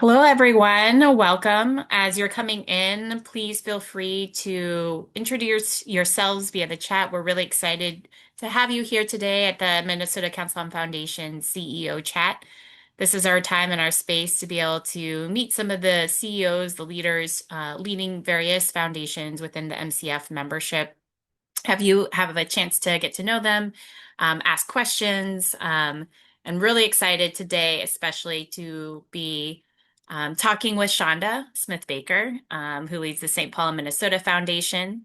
Hello, everyone. Welcome. As you're coming in, please feel free to introduce yourselves via the chat. We're really excited to have you here today at the Minnesota Council on Foundation CEO chat. This is our time and our space to be able to meet some of the CEOs, the leaders leading various foundations within the MCF membership. Have a chance to get to know them, ask questions, and really excited today, especially to be talking with Chanda Smith Baker, who leads the St. Paul, Minnesota Foundation.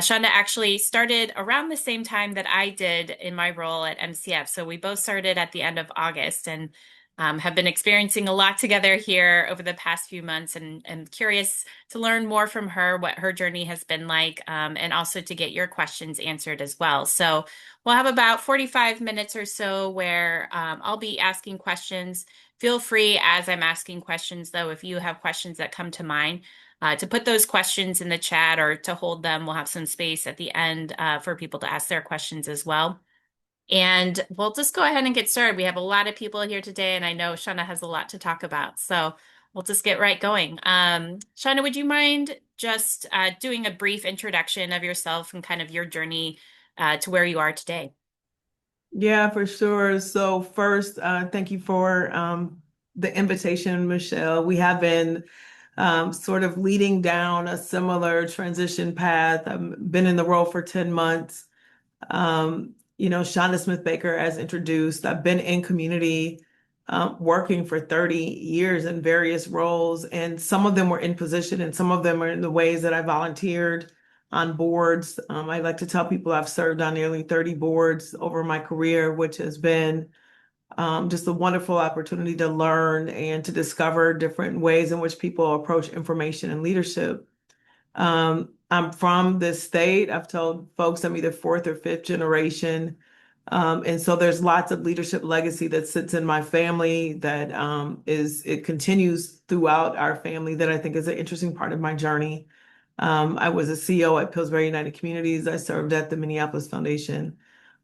Chanda actually started around the same time that I did in my role at MCF. So we both started at the end of August and have been experiencing a lot together here over the past few months and curious to learn more from her, what her journey has been like, and also to get your questions answered as well. So we'll have about 45 minutes or so where I'll be asking questions. Feel free as I'm asking questions, though, if you have questions that come to mind, to put those questions in the chat or to hold them. We'll have some space at the end for people to ask their questions as well. And we'll just go ahead and get started. We have a lot of people here today, and I know Shauna has a lot to talk about. So we'll just get right going. Shauna, would you mind just doing a brief introduction of yourself and kind of your journey to where you are today? Yeah, for sure. So first, thank you for the invitation, Michelle. We have been sort of leading down a similar transition path. I've been in the role for 10 months. Chanda Smith Baker, as introduced, I've been in community working for 30 years in various roles, and some of them were in position, and some of them are in the ways that I volunteered on boards. I like to tell people I've served on nearly 30 boards over my career, which has been just a wonderful opportunity to learn and to discover different ways in which people approach information and leadership. I'm from this state. I've told folks I'm either fourth or fifth generation. And so there's lots of leadership legacy that sits in my family that it continues throughout our family that I think is an interesting part of my journey. I was a CEO at Pillsbury United Communities. I served at the Minneapolis Foundation.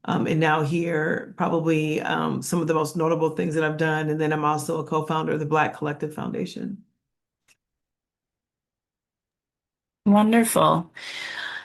And now here, probably some of the most notable things that I've done. And then I'm also a co-founder of the Black Collective Foundation. Wonderful.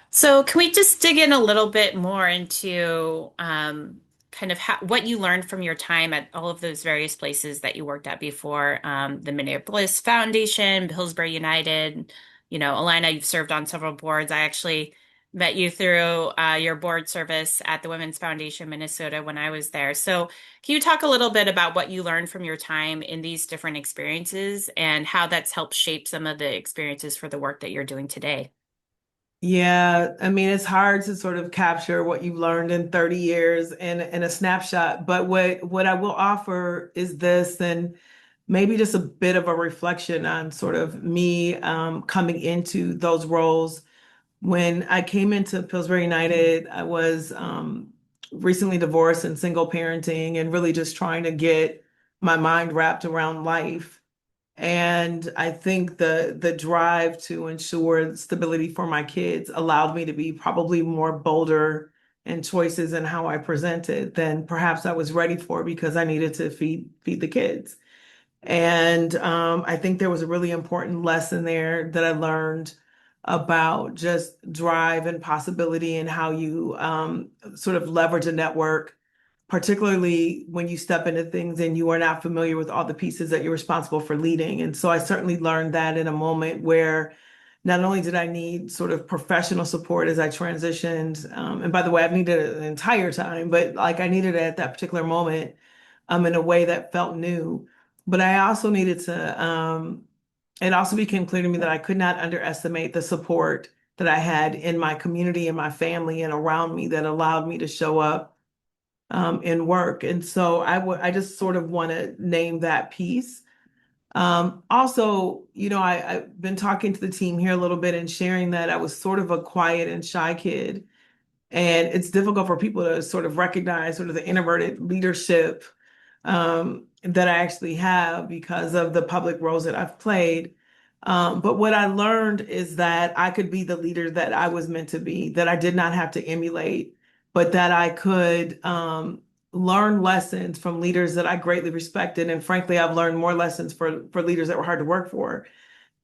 So, can we just dig in a little bit more into kind of what you learned from your time at all of those various places that you worked at before, the Minneapolis Foundation, Pillsbury United, Alina, you've served on several boards. I actually met you through your board service at the Women's Foundation Minnesota when I was there. So, can you talk a little bit about what you learned from your time in these different experiences and how that's helped shape some of the experiences for the work that you're doing today? Yeah, I mean, it's hard to sort of capture what you've learned in 30 years in a snapshot, but what I will offer is this, and maybe just a bit of a reflection on sort of me coming into those roles. When I came into Pillsbury United, I was recently divorced and single parenting and really just trying to get my mind wrapped around life. And I think the drive to ensure stability for my kids allowed me to be probably more bolder in choices in how I presented than perhaps I was ready for because I needed to feed the kids. And I think there was a really important lesson there that I learned about just drive and possibility and how you sort of leverage a network, particularly when you step into things and you are not familiar with all the pieces that you're responsible for leading. And so I certainly learned that in a moment where not only did I need sort of professional support as I transitioned, and by the way, I've needed it the entire time, but like I needed it at that particular moment in a way that felt new. But I also needed to, it also became clear to me that I could not underestimate the support that I had in my community and my family and around me that allowed me to show up in work. And so I just sort of want to name that piece. Also, I've been talking to the team here a little bit and sharing that I was sort of a quiet and shy kid. And it's difficult for people to sort of recognize sort of the introverted leadership that I actually have because of the public roles that I've played. But what I learned is that I could be the leader that I was meant to be, that I did not have to emulate, but that I could learned lessons from leaders that I greatly respected. And frankly, I've learned more lessons for leaders that were hard to work for.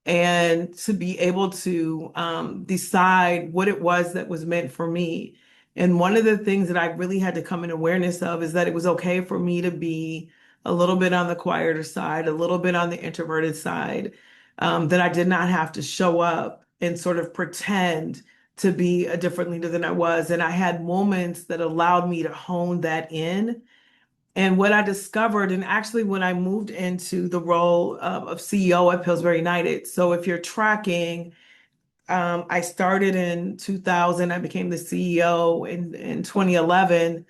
And to be able to decide what it was that was meant for me. And one of the things that I really had to come in awareness of is that it was okay for me to be a little bit on the quieter side, a little bit on the introverted side, that I did not have to show up and sort of pretend to be a different leader than I was. And I had moments that allowed me to hone that in. And what I discovered, and actually when I moved into the role of CEO at Pillsbury United, so if you're tracking, I started in 2000, I became the CEO in 2011.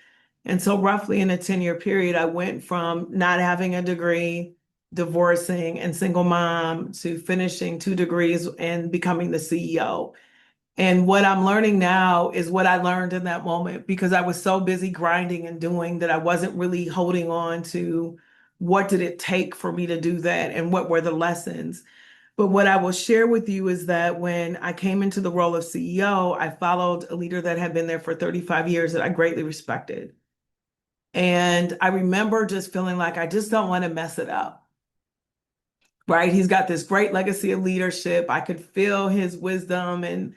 And so roughly in a 10-year period, I went from not having a degree, divorcing and single mom to finishing 2 degrees and becoming the CEO. And what I'm learning now is what I learned in that moment because I was so busy grinding and doing that I wasn't really holding on to what did it take for me to do that and what were the lessons. But what I will share with you is that when I came into the role of CEO, I followed a leader that had been there for 35 years that I greatly respected. And I remember just feeling like I just don't want to mess it up. Right? He's got this great legacy of leadership. I could feel his wisdom and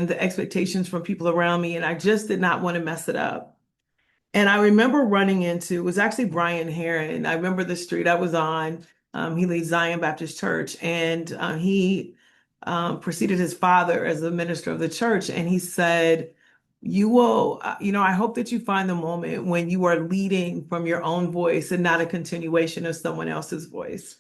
the expectations from people around me, and I just did not want to mess it up. And I remember running into, it was actually Brian Heron. I remember the street I was on. He leads Zion Baptist Church, and he preceded his father as the minister of the church. And he said, you will, I hope that you find the moment when you are leading from your own voice and not a continuation of someone else's voice.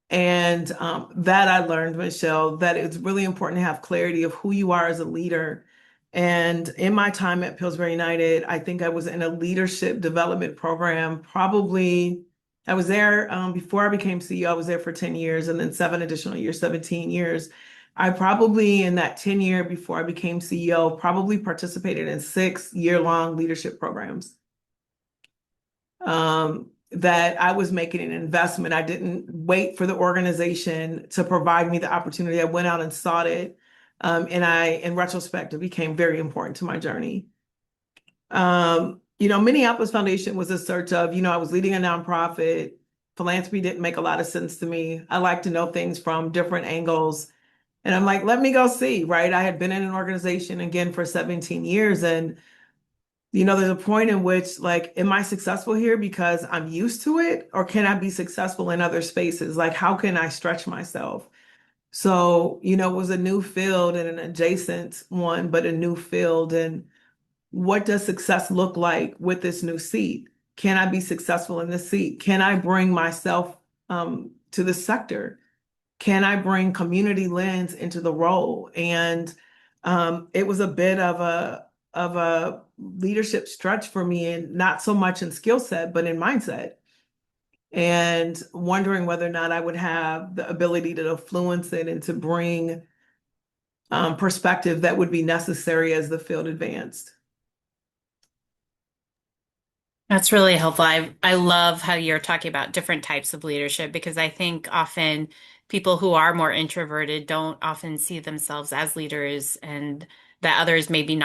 And that I learned, Michelle, that it's really important to have clarity of who you are as a leader. And in my time at Pillsbury United, I think I was in a leadership development program. Probably, I was there before I became CEO, I was there for 10 years and then 7 additional years, 17 years. I probably, in that 10 year before I became CEO, probably participated in 6 year-long leadership programs that I was making an investment. I didn't wait for the organization to provide me the opportunity. I went out and sought it. In retrospect, it became very important to my journey. Minneapolis Foundation was a search of, I was leading a nonprofit. Philanthropy didn't make a lot of sense to me. I like to know things from different angles. And I'm like, let me go see, right? I had been in an organization again for 17 years and there's a point in which, like, am I successful here because I'm used to it, or can I be successful in other spaces? Like, how can I stretch myself? So, it was a new field and an adjacent one, but a new field. And what does success look like with this new seat? Can I be successful in this seat? Can I bring myself to the sector? Can I bring community lens into the role? And it was a bit of a leadership stretch for me, and not so much in skill set, but in mindset. And wondering whether or not I would have the ability to influence it and to bring perspective that would be necessary as the field advanced. That's really helpful. I love how you're talking about different types of leadership because I think often people who are more introverted don't often see themselves as leaders and that others maybe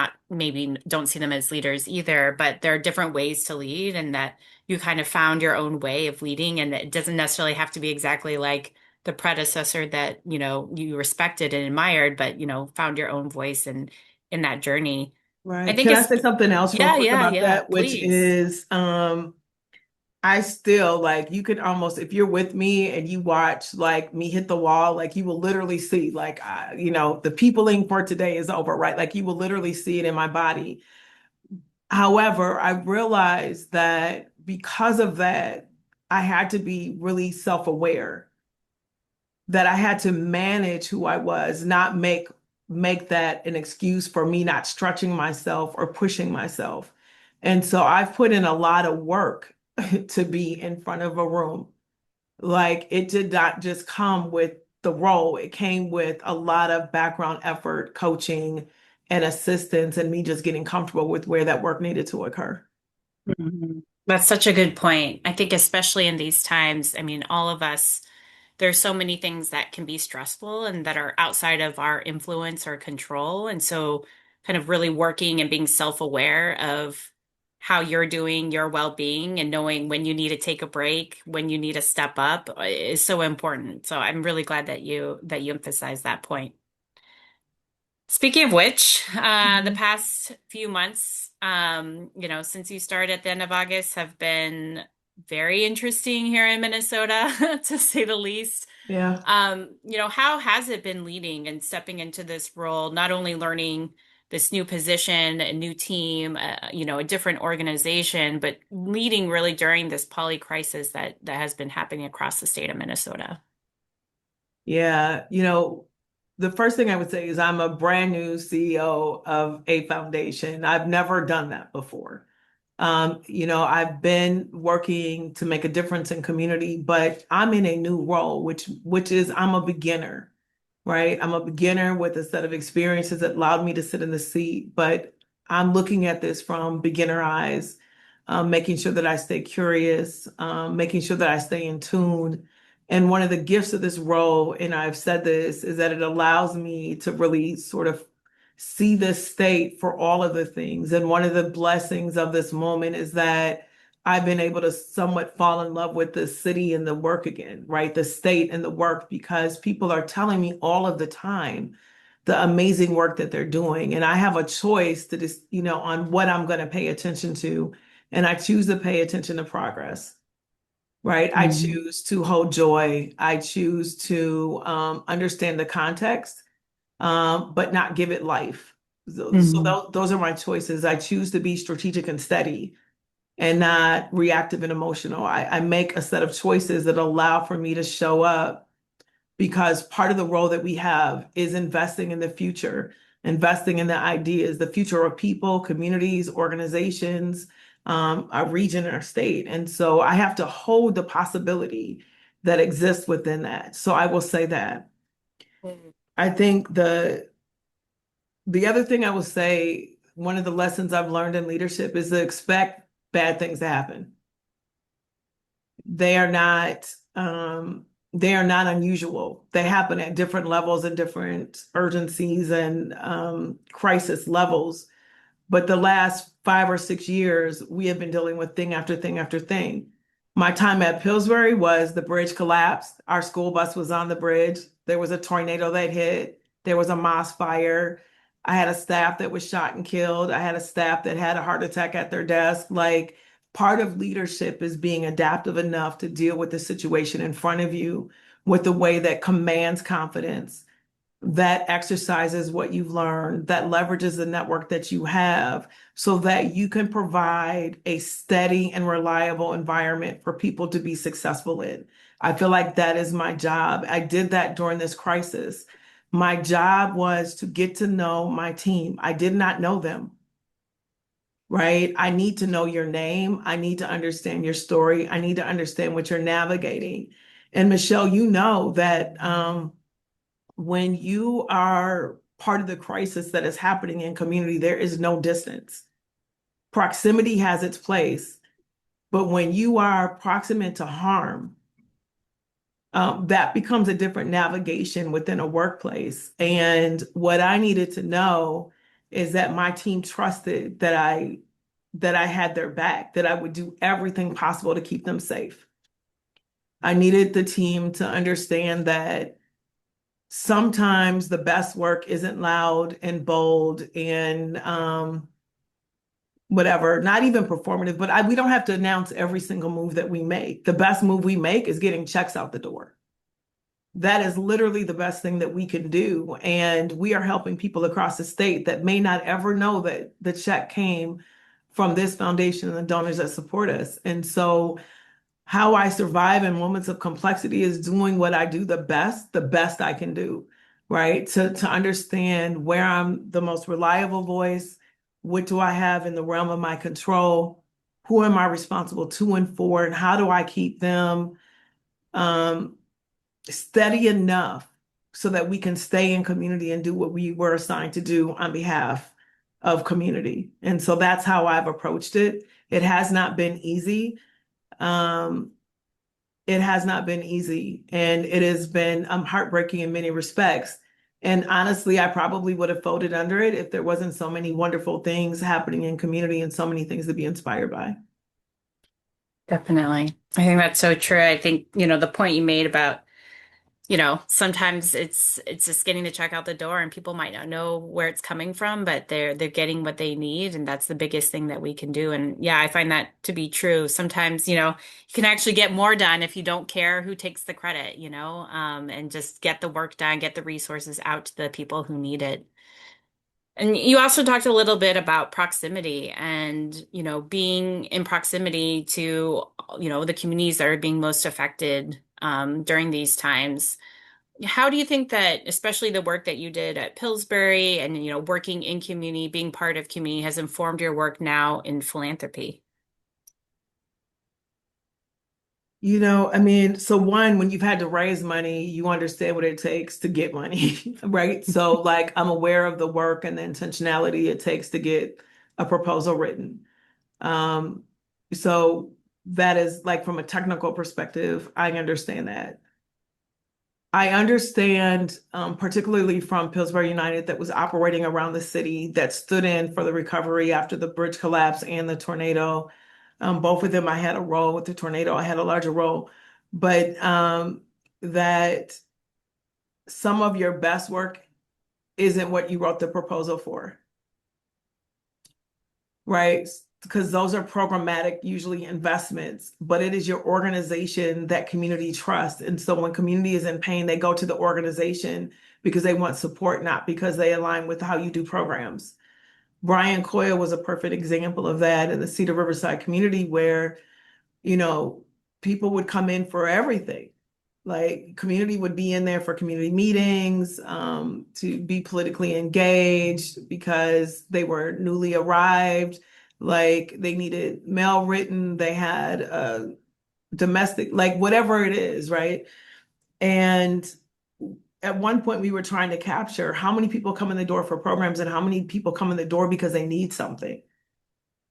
don't see them as leaders either, but there are different ways to lead and that you kind of found your own way of leading and it doesn't necessarily have to be exactly like the predecessor that, you respected and admired, but, found your own voice in that journey. I Right. think Can I it's, say something else real yeah, quick yeah, about yeah, that, which please. is I still like you could almost if you're with me and you watch like me hit the wall, like you will literally see like the peopling for today is over, right? Like you will literally see it in my body. However, I realized that because of that, I had to be really self-aware, that I had to manage who I was, not make that an excuse for me not stretching myself or pushing myself. And so I've put in a lot of work to be in front of a room. Like it did not just come with the role, it came with a lot of background effort, coaching, and assistance, and me just getting comfortable with where that work needed to occur. Mhm. That's such a good point. I think especially in these times, I mean, all of us, there's so many things that can be stressful and that are outside of our influence or control. And so kind of really working and being self-aware of how you're doing, your well-being, and knowing when you need to take a break, when you need to step up is so important. So I'm really glad that you emphasize that point. Speaking of which, the Mhm. past few months, since you started at the end of August, have been very interesting here in Minnesota, to say the least. Yeah. How has it been leading and stepping into this role, not only learning this new position, a new team, a different organization, but leading really during this poly crisis that has been happening across the state of Minnesota? Yeah. The first thing I would say is I'm a brand new CEO of a foundation. I've never done that before. I've been working to make a difference in community, but I'm in a new role, which is I'm a beginner, right? I'm a beginner with a set of experiences that allowed me to sit in the seat, but I'm looking at this from beginner eyes, making sure that I stay curious, making sure that I stay in tune. And one of the gifts of this role, and I've said this, is that it allows me to really sort of see this state for all of the things. And one of the blessings of this moment is that I've been able to somewhat fall in love with the city and the work again, right? The state and the work, because people are telling me all of the time the amazing work that they're doing. And I have a choice to just, on what I'm going to pay attention to. And I choose to pay attention to progress, right? I Mhm. choose to hold joy. I choose to understand the context, but not give it life. So Mhm. those are my choices. I choose to be strategic and steady and not reactive and emotional. I make a set of choices that allow for me to show up because part of the role that we have is investing in the future, investing in the ideas, the future of people, communities, organizations, our region, and our state. And so I have to hold the possibility that exists within that. So I will say that. I think the other thing I will say, one of the lessons I've learned in leadership is to expect bad things to happen. They are not they are not unusual. They happen at different levels and different urgencies and crisis levels. But the last 5 or 6 years, we have been dealing with thing after thing after thing. My time at Pillsbury was the bridge collapsed. Our school bus was on the bridge. There was a tornado that hit. There was a moss fire. I had a staff that was shot and killed. I had a staff that had a heart attack at their desk. Like part of leadership is being adaptive enough to deal with the situation in front of you with the way that commands confidence, that exercises what you've learned, that leverages the network that you have so that you can provide a steady and reliable environment for people to be successful in. I feel like that is my job. I did that during this crisis. My job was to get to know my team. I did not know them, right? I need to know your name. I need to understand your story. I need to understand what you're navigating. And Michelle, you know that when you are part of the crisis that is happening in community, there is no distance. Proximity has its place, but when you are proximate to harm, that becomes a different navigation within a workplace. And what I needed to know is that my team trusted that I had their back, that I would do everything possible to keep them safe. I needed the team to understand that sometimes the best work isn't loud and bold and whatever, not even performative, but we don't have to announce every single move that we make. The best move we make is getting checks out the door. That is literally the best thing that we can do. And we are helping people across the state that may not ever know that the check came from this foundation and the donors that support us. And so how I survive in moments of complexity is doing what I do the best I can do, right? To understand where I'm the most reliable voice, what do I have in the realm of my control, who am I responsible to and for, and how do I keep them um, steady enough so that we can stay in community and do what we were assigned to do on behalf of community. And so that's how I've approached it. It has not been easy. Um, it has not been easy, and it has been heartbreaking in many respects. And honestly, I probably would have folded under it if there wasn't so many wonderful things happening in community and so many things to be inspired by. Definitely. I think that's so true. I think, the point you made about, sometimes it's just getting the check out the door and people might not know where it's coming from, but they're getting what they need, and that's the biggest thing that we can do. And yeah, I find that to be true. Sometimes, you can actually get more done if you don't care who takes the credit, and just get the work done, get the resources out to the people who need it. And you also talked a little bit about proximity and, being in proximity to, the communities that are being most affected during these times. How do you think that, especially the work that you did at Pillsbury and, working in community, being part of community has informed your work now in philanthropy? I mean, so one, when you've had to raise money, you understand what it takes to get money, right? So, like, I'm aware of the work and the intentionality it takes to get a proposal written. Um, so that is like from a technical perspective, I understand that. I understand, particularly from Pillsbury United, that was operating around the city, that stood in for the recovery after the bridge collapse and the tornado. Both of them, I had a role. With the tornado, I had a larger role, but that some of your best work isn't what you wrote the proposal for, right? Because those are programmatic, usually investments, but it is your organization that community trusts. And so when community is in pain, they go to the organization because they want support, not because they align with how you do programs. Brian Coyle was a perfect example of that in the Cedar Riverside community where, you know, people would come in for everything. Like community would be in there for community meetings, to be politically engaged because they were newly arrived. Like they needed mail written, they had domestic, like whatever it is, right? And at one point we were trying to capture how many people come in the door for programs and how many people come in the door because they need something.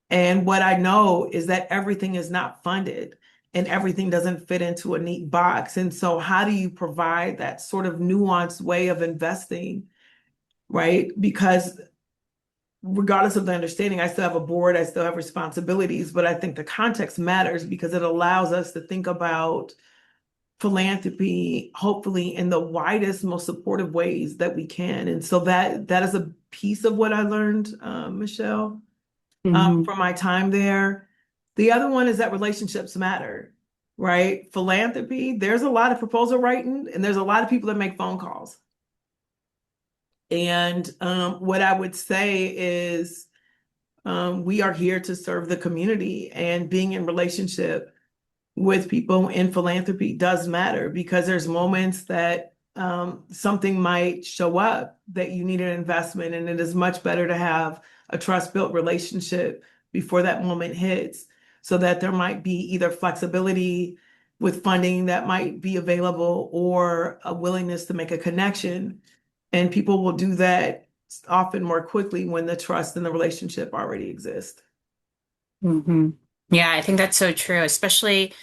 And what I know is that everything is not funded and everything doesn't fit into a neat box. And so, how do you provide that sort of nuanced way of investing, right? Because regardless of the understanding, I still have a board, I still have responsibilities, but I think the context matters because it allows us to think about philanthropy, hopefully in the widest, most supportive ways that we can. And so that is a piece of what I learned, Michelle, Hmm. from my time there. The other one is that relationships matter, right? Philanthropy, there's a lot of proposal writing and there's a lot of people that make phone calls. And what I would say is we are here to serve the community, and being in relationship with people in philanthropy does matter because there's moments that something might show up that you need an investment, and it is much better to have a trust-built relationship before that moment hits, so that there might be either flexibility with funding that might be available or a willingness to make a connection. And people will do that often more quickly when the trust and the relationship already exist. Hmm. Yeah, I think that's so true, especially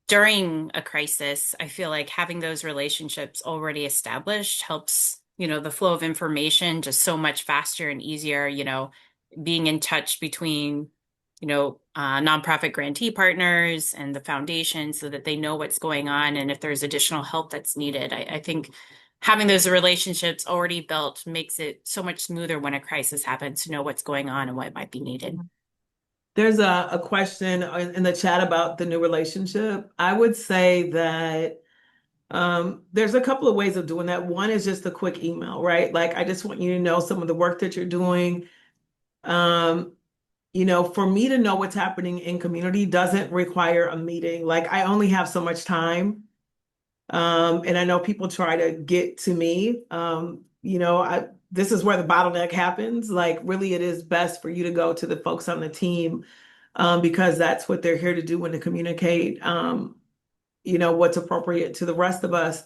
during a crisis. I feel like having those relationships already established helps, the flow of information just so much faster and easier, being in touch between, nonprofit grantee partners and the foundation so that they know what's going on and if there's additional help that's needed. I think having those relationships already built makes it so much smoother when a crisis happens to know what's going on and what might be needed. There's a question in the chat about the new relationship. I would say that there's a couple of ways of doing that. One is just a quick email, right? Like, I just want you to know some of the work that you're doing. Um, for me to know what's happening in community doesn't require a meeting. Like, I only have so much time. And I know people try to get to me. This is where the bottleneck happens. Like, really, it is best for you to go to the folks on the team, because that's what they're here to do when to communicate, what's appropriate to the rest of us.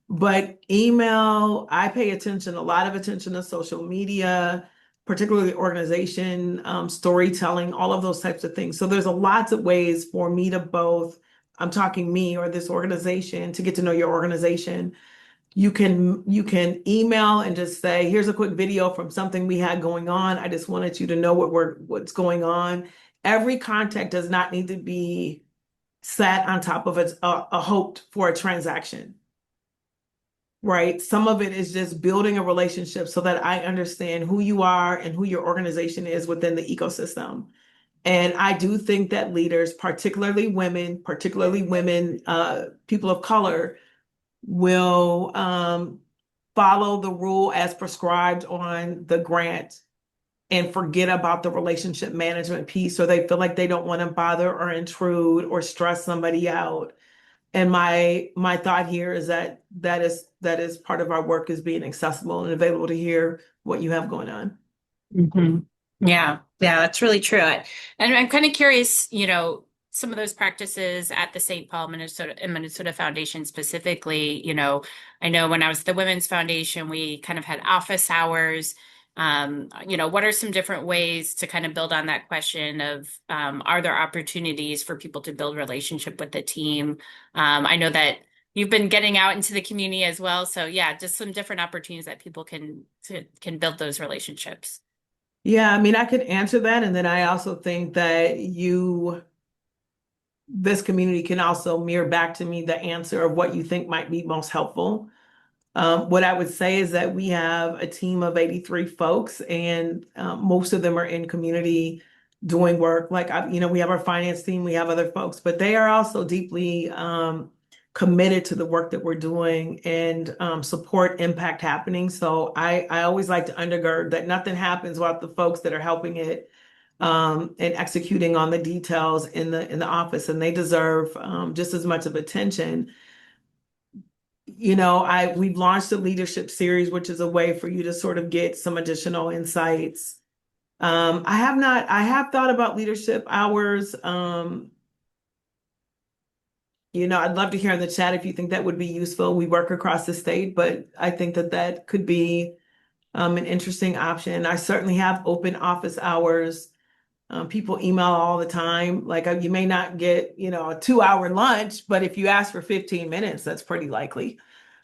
But email, I pay attention, a lot of attention to social media, particularly organization, storytelling, all of those types of things. So there's a lots of ways for me to both, I'm talking me or this organization, to get to know your organization You can email and just say, here's a quick video from something we had going on. I just wanted you to know what's going on. Every contact does not need to be sat on top of a hoped for a transaction, right? Some of it is just building a relationship so that I understand who you are and who your organization is within the ecosystem. And I do think that leaders, particularly women, people of color, will follow the rule as prescribed on the grant and forget about the relationship management piece, or they feel like they don't want to bother or intrude or stress somebody out. And my thought here is that that is part of our work, is being accessible and available to hear what you have going on. hmm Yeah, yeah, that's really true. And I'm kind of curious, some of those practices at the St. Paul, Minnesota, and Minnesota Foundation specifically, I know when I was at the Women's Foundation, we kind of had office hours. What are some different ways to kind of build on that question of, are there opportunities for people to build relationship with the team? I know that you've been getting out into the community as well. So yeah, just some different opportunities that people can build those relationships. Yeah, I mean, I could answer that. And then I also think that this community can also mirror back to me the answer of what you think might be most helpful. What I would say is that we have a team of 83 folks, and most of them are in community doing work. Like, we have our finance team, we have other folks, but they are also deeply committed to the work that we're doing and support impact happening. So I always like to undergird that nothing happens without the folks that are helping it and executing on the details in the office, and they deserve just as much of attention. We've launched a leadership series, which is a way for you to sort of get some additional insights. I have thought about leadership hours. I'd love to hear in the chat if you think that would be useful. We work across the state, but I think that that could be an interesting option. I certainly have open office hours. People email all the time. Like, you may not get, a 2 hour lunch, but if you ask for 15 minutes, that's pretty likely.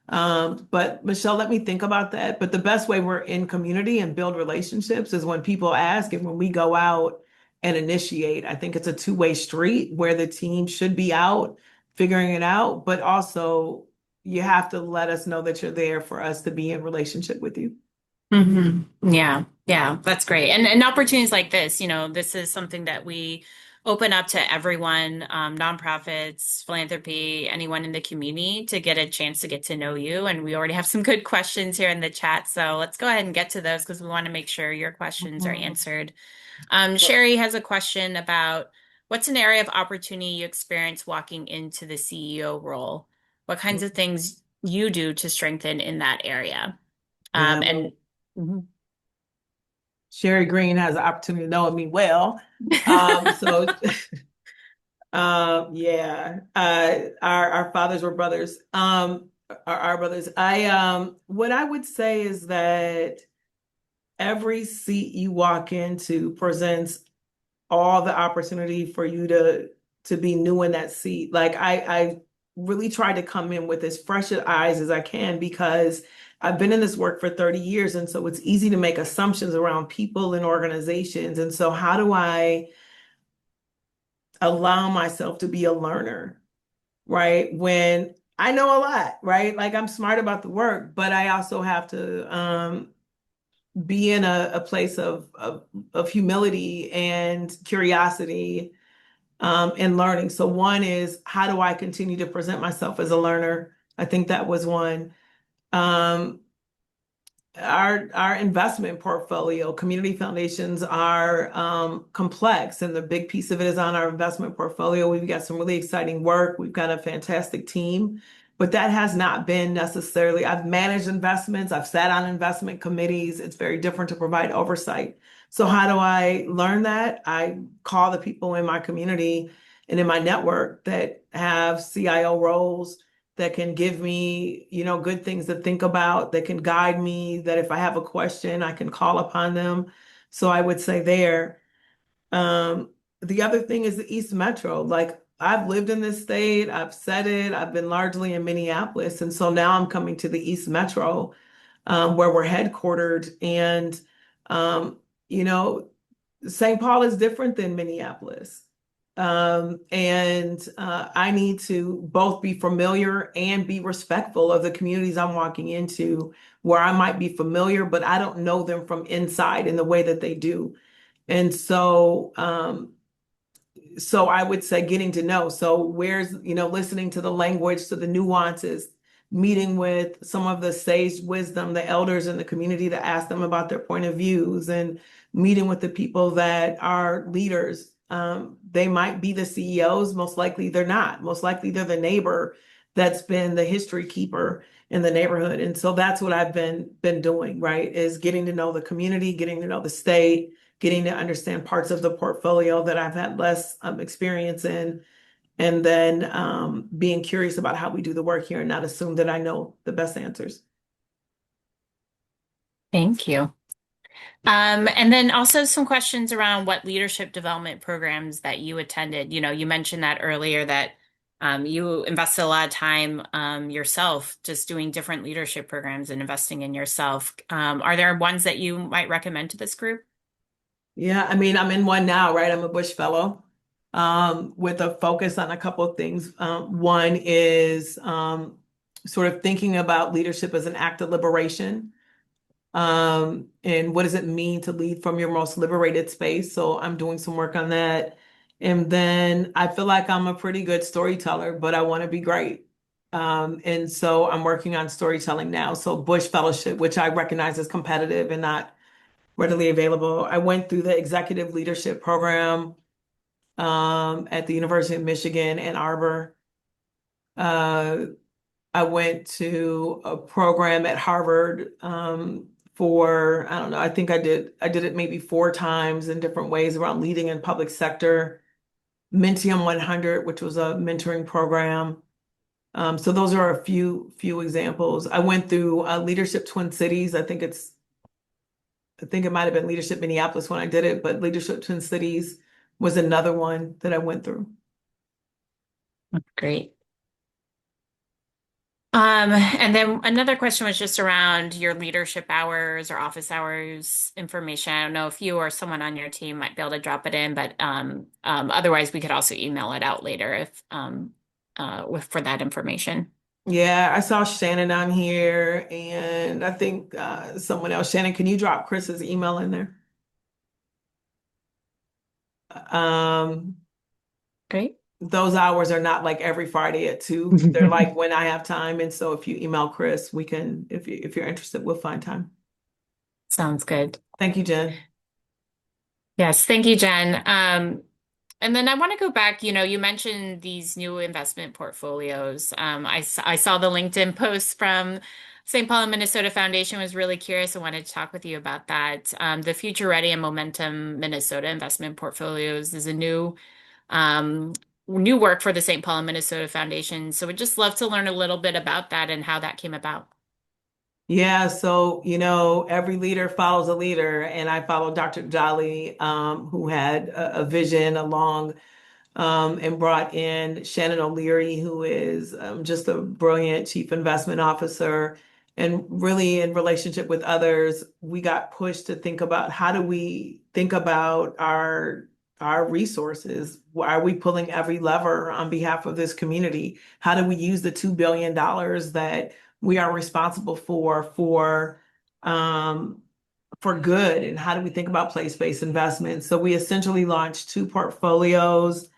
But Michelle, let me think about that. But the best way we're in community and build relationships is when people ask and when we go out and initiate. I think it's a two-way street where the team should be out figuring it out, but also you have to let us know that you're there for us to be in relationship with you. Yeah, yeah, that's great. And opportunities like this, this is something that we open up to everyone, nonprofits, philanthropy, anyone in the community to get a chance to get to know you. And we already have some good questions here in the chat. So let's go ahead and get to those because we want to make sure your questions are Mhm. answered. Sherry has a question about what's an area of opportunity you experience walking into the CEO role? What kinds of things you do to strengthen in that area? Yeah, And well, Sherry Green has the opportunity to know me well. So yeah, our fathers were brothers. Are our brothers. What I would say is that every seat you walk into presents all the opportunity for you to be new in that seat. Like, I really try to come in with as fresh eyes as I can, because I've been in this work for 30 years, and so it's easy to make assumptions around people and organizations. And so how do I allow myself to be a learner, right? When I know a lot, right? Like, I'm smart about the work, but I also have to be in a place of humility and curiosity and learning. So one is, how do I continue to present myself as a learner? I think that was one. Um, our investment portfolio, community foundations are complex, and the big piece of it is on our investment portfolio. We've got some really exciting work. We've got a fantastic team, but that has not been necessarily. I've managed investments. I've sat on investment committees. It's very different to provide oversight. So how do I learn that? I call the people in my community and in my network that have CIO roles, that can give me, good things to think about, that can guide me, that if I have a question, I can call upon them. So I would say there. The other thing is the East Metro. Like, I've lived in this state, I've said it, I've been largely in Minneapolis. And so now I'm coming to the East Metro, where we're headquartered. And, um, you know, St. Paul is different than Minneapolis. I need to both be familiar and be respectful of the communities I'm walking into, where I might be familiar, but I don't know them from inside in the way that they do. And so I would say getting to know. So where's, listening to the language, to the nuances, meeting with some of the sage wisdom, the elders in the community to ask them about their point of views, and meeting with the people that are leaders. They might be the CEOs, most likely they're not. Most likely they're the neighbor that's been the history keeper in the neighborhood. And so that's what I've been doing, right? Is getting to know the community, getting to know the state, getting to understand parts of the portfolio that I've had less experience in, and then being curious about how we do the work here and not assume that I know the best answers. Thank you. And then also some questions around what leadership development programs that you attended. You mentioned that earlier that you invested a lot of time yourself just doing different leadership programs and investing in yourself. Are there ones that you might recommend to this group? Yeah, I mean, I'm in one now, right? I'm a Bush Fellow, with a focus on a couple of things. One is sort of thinking about leadership as an act of liberation. And what does it mean to lead from your most liberated space? So I'm doing some work on that. And then I feel like I'm a pretty good storyteller, but I want to be great. And so I'm working on storytelling now. So Bush Fellowship, which I recognize as competitive and not readily available. I went through the executive leadership program at the University of Michigan, Ann Arbor. Uh, I went to a program at Harvard for, I don't know, I did it maybe 4 times in different ways around leading in public sector. Mentium 100, which was a mentoring program. So those are a few examples. I went through Leadership Twin Cities. I think it might have been Leadership Minneapolis when I did it, but Leadership Twin Cities was another one that I went through. Great. And then another question was just around your leadership hours or office hours information. I don't know if you or someone on your team might be able to drop it in, but otherwise we could also email it out later if for that information. Yeah, I saw Shannon on here, and I think someone else. Shannon, can you drop Chris's email in there? Um, Great. those hours are not like every Friday at 2. They're like when I have time. And so if you email Chris, we can, if you're interested, we'll find time. Sounds good. Thank you, Jen. Yes, thank you, Jen. And then I want to go back, you mentioned these new investment portfolios. I saw the LinkedIn post from St. Paul and Minnesota Foundation, was really curious and wanted to talk with you about that. The Future Ready and Momentum Minnesota Investment Portfolios is a um, new work for the St. Paul and Minnesota Foundation. So we'd just love to learn a little bit about that and how that came about. Yeah, so every leader follows a leader, and I follow Dr. Jolly, who had a vision, a long and brought in Shannon O'Leary, who is just a brilliant chief investment officer. And really, in relationship with others, we got pushed to think about how do we think about our resources? Why are we pulling every lever on behalf of this community? How do we use the $2 billion that we are responsible um, for good? And how do we think about place-based investments? So we essentially launched 2 portfolios.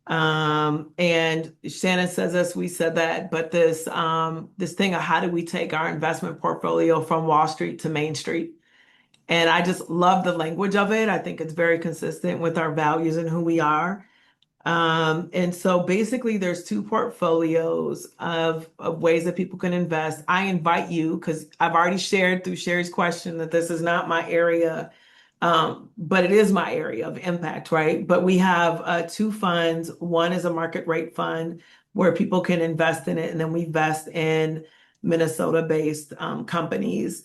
And Shannon says this, we said that, but this thing of how do we take our investment portfolio from Wall Street to Main Street? And I just love the language of it. I think it's very consistent with our values and who we are. And so basically there's 2 portfolios of ways that people can invest. I invite you, because I've already shared through Sherry's question that this is not my area, but it is my area of impact, right? But we have 2 funds. One is a market rate fund where people can invest in it, and then we invest in Minnesota-based companies.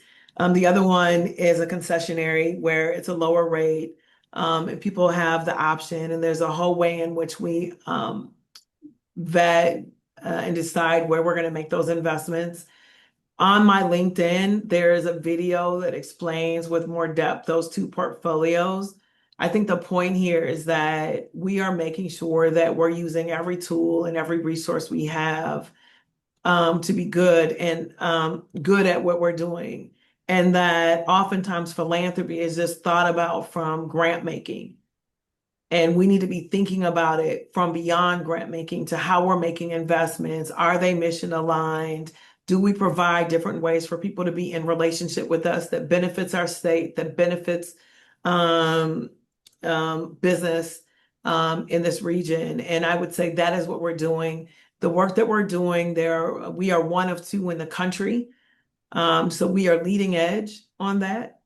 The other one is a concessionary where it's a lower rate, and people have the option, and there's a whole way in which we vet and decide where we're going to make those investments. On my LinkedIn, there is a video that explains with more depth those two portfolios. I think the point here is that we are making sure that we're using every tool and every resource we have to be good and good at what we're doing. And that oftentimes philanthropy is just thought about from grant making. And we need to be thinking about it from beyond grant making to how we're making investments. Are they mission aligned? Do we provide different ways for people to be in relationship with us that benefits our state, that benefits um, business in this region? And I would say that is what we're doing. The work that we're doing there, we are one of two in the country. So we are leading edge on that.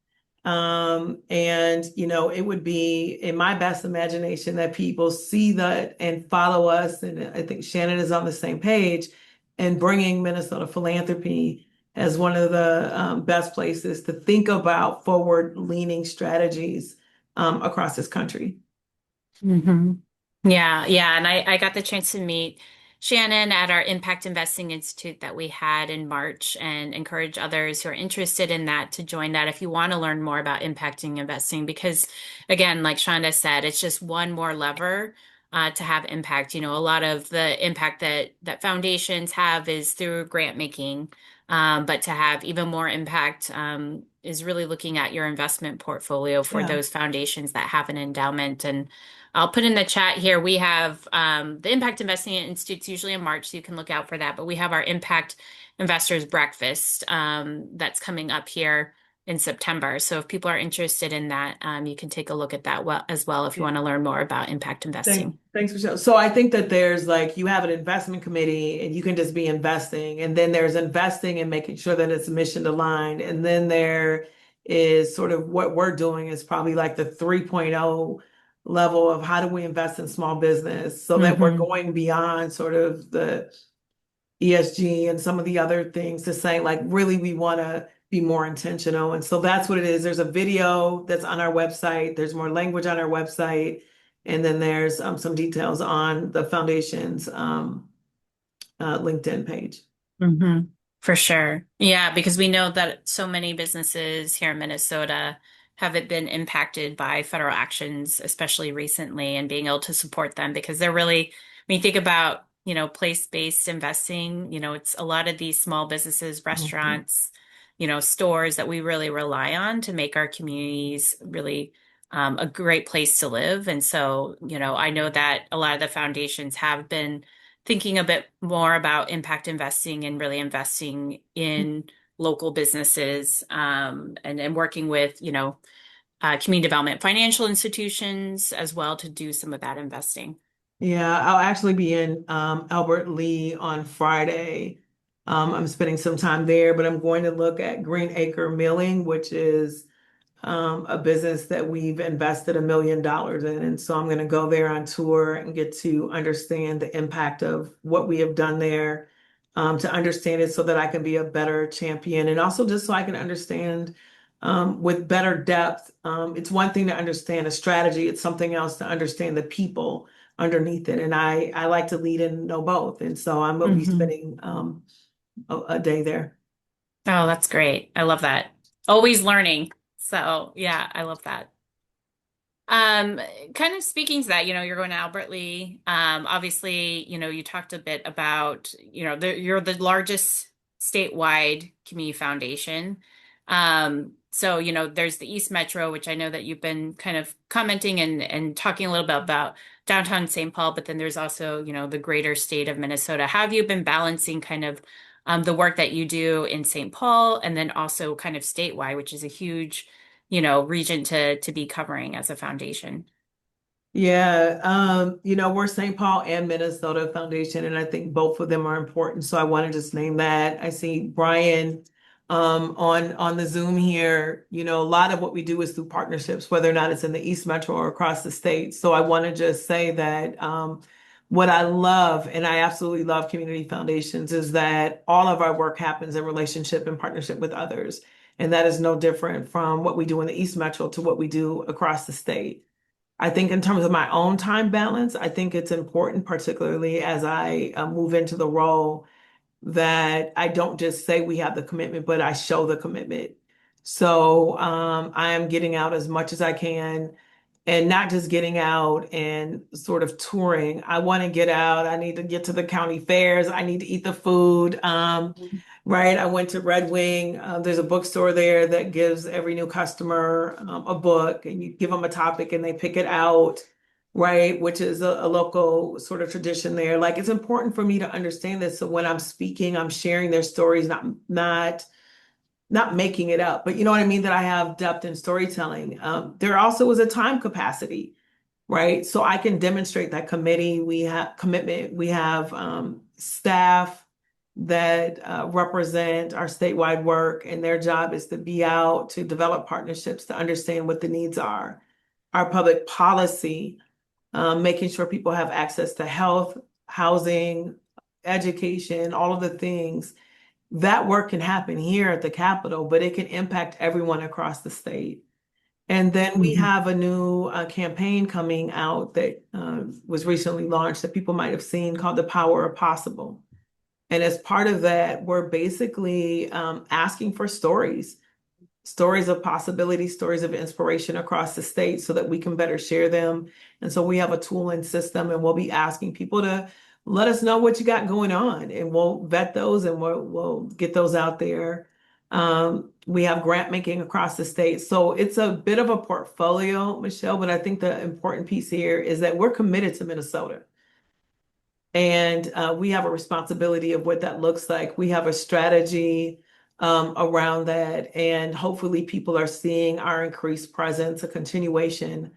And it would be in my best imagination that people see that and follow us. And I think Shannon is on the same page and bringing Minnesota philanthropy as one of the best places to think about forward-leaning strategies across this country. hmm Yeah, yeah. And I got the chance to meet Shannon at our Impact Investing Institute that we had in March and encourage others who are interested in that to join that if you want to learn more about impacting investing. Because again, like Shonda said, it's just one more lever to have impact. A lot of the impact that foundations have is through grant making. But to have even more impact is really looking at your investment portfolio for Yeah. those foundations that have an endowment. And I'll put in the chat here. We have the Impact Investing Institute's usually in March, so you can look out for that. But we have our Impact Investors Breakfast that's coming up here in September. So if people are interested in that, you can take a look at that as well if you want to learn more about impact investing. Thanks for sharing. So I think that there's like you have an investment committee and you can just be investing. And then there's investing and making sure that it's mission aligned. And then there is sort of what we're doing is probably like the 3.0 level of how do we invest in small business so that we're hmm going beyond sort of the ESG and some of the other things to say, like, really, we want to be more intentional. And so that's what it is. There's a video that's on our website, there's more language on our website, and then there's some details on the foundation's LinkedIn page. hmm For sure. Yeah, because we know that so many businesses here in Minnesota haven't been impacted by federal actions, especially recently, and being able to support them because they're really, when you think about, place-based investing, it's a lot of these small businesses, Mhm. restaurants, stores that we really rely on to make our communities really a great place to live. And so, I know that a lot of the foundations have been thinking a bit more about impact investing and really investing in local businesses and working with, community development financial institutions as well to do some of that investing. Yeah, I'll actually be in Albert Lee on Friday. I'm spending some time there, but I'm going to look at Green Acre Milling, which is a business that we've invested $1 million in. And so I'm going to go there on tour and get to understand the impact of what we have done there, to understand it so that I can be a better champion and also just so I can understand with better depth. It's one thing to understand a strategy, it's something else to understand the people underneath it. And I like to lead and know both. And so I'm going to be hmm spending a day there. Oh, that's great. I love that. Always learning. So, yeah, I love that. Um, Kind of speaking to that, you're going to Albert Lee. Obviously, you talked a bit about, you're the largest statewide community foundation. So, there's the East Metro, which I know that you've been kind of commenting and talking a little bit about downtown St. Paul, but then there's also, the greater state of Minnesota. How have you been balancing kind of the work that you do in St. Paul and then also kind of statewide, which is a huge region to be covering as a foundation. Yeah, we're St. Paul and Minnesota Foundation, and I think both of them are important. So I want to just name that. I see Brian on the Zoom here. A lot of what we do is through partnerships, whether or not it's in the East Metro or across the state. So I want to just say that what I love, and I absolutely love community foundations, is that all of our work happens in relationship and partnership with others. And that is no different from what we do in the East Metro to what we do across the state. I think in terms of my own time balance, I think it's important, particularly as I move into the role, that I don't just say we have the commitment, but I show the commitment. So I am getting out as much as I can and not just getting out and sort of touring. I want to get out. I need to get to the county fairs. I need to eat the food. Right. I went to Red Wing. There's a bookstore there that gives every new customer a book, and you give them a topic and they pick it out. Right. Which is a local sort of tradition there. Like it's important for me to understand this. So when I'm speaking, I'm sharing their stories, not making it up, but you know what I mean? That I have depth in storytelling. There also is a time capacity, right? So I can demonstrate that we have commitment. We have staff that represent our statewide work, and their job is to be out to develop partnerships to understand what the needs are. Our public policy, making sure people have access to health, housing, education, all of the things. That work can happen here at the Capitol, but it can impact everyone across the state. And then we have a new campaign coming out that was recently launched that people might have seen called The Power of Possible. And as part of that, we're basically asking for stories of possibility, stories of inspiration across the state so that we can better share them. And so we have a tool and system, and we'll be asking people to let us know what you got going on, and we'll vet those and we'll get those out there. We have grant making across the state. So it's a bit of a portfolio, Michelle, but I think the important piece here is that we're committed to Minnesota. And we have a responsibility of what that looks like. We have a strategy around that. And hopefully, people are seeing our increased presence, a continuation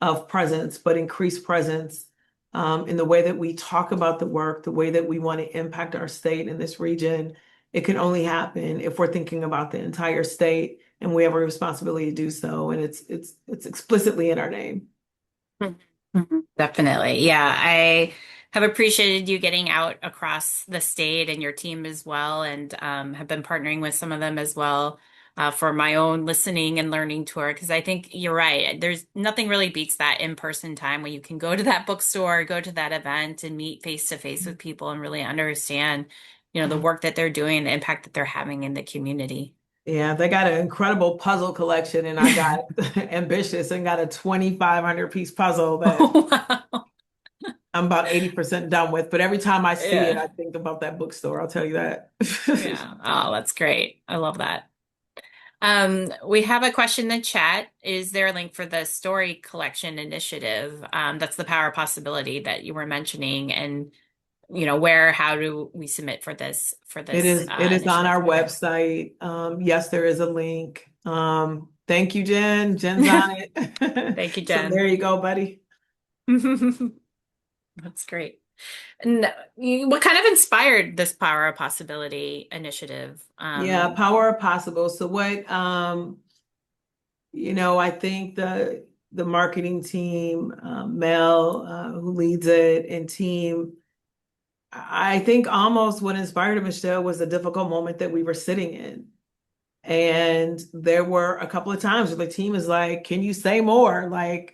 of presence, but increased presence in the way that we talk about the work, the way that we want to impact our state in this region. It can only happen if we're thinking about the entire state, and we have a responsibility to do so. And it's explicitly in our name. Mhm. Definitely. Yeah, I have appreciated you getting out across the state and your team as well, and have been partnering with some of them as well for my own listening and learning tour. Because I think you're right. There's nothing really beats that in-person time when you can go to that bookstore, go to that event, and meet face to face with people and really understand, the work that they're doing, the impact that they're having in the community. Yeah, they got an incredible puzzle collection, and I got ambitious and got a 2,500 piece puzzle that Wow. I'm about 80% done with. But every time I see it, Yeah. I think about that bookstore. I'll tell you that. Yeah. Oh, that's great. I love that. We have a question in the chat. Is there a link for the story collection initiative? That's the power possibility that you were mentioning, and how do we submit for this It is on initiative? our website. Yes, there is a link. Thank you, Jen. Jen's on it. Thank you, So there Jen. you go, buddy. That's great. And what kind of inspired this Power of Possibility initiative? Yeah, power of possible. So what I think the marketing team, Mel, who leads it, and team, I think almost what inspired Michelle was the difficult moment that we were sitting in. And there were a couple of times where the team is like, can you say more? Like,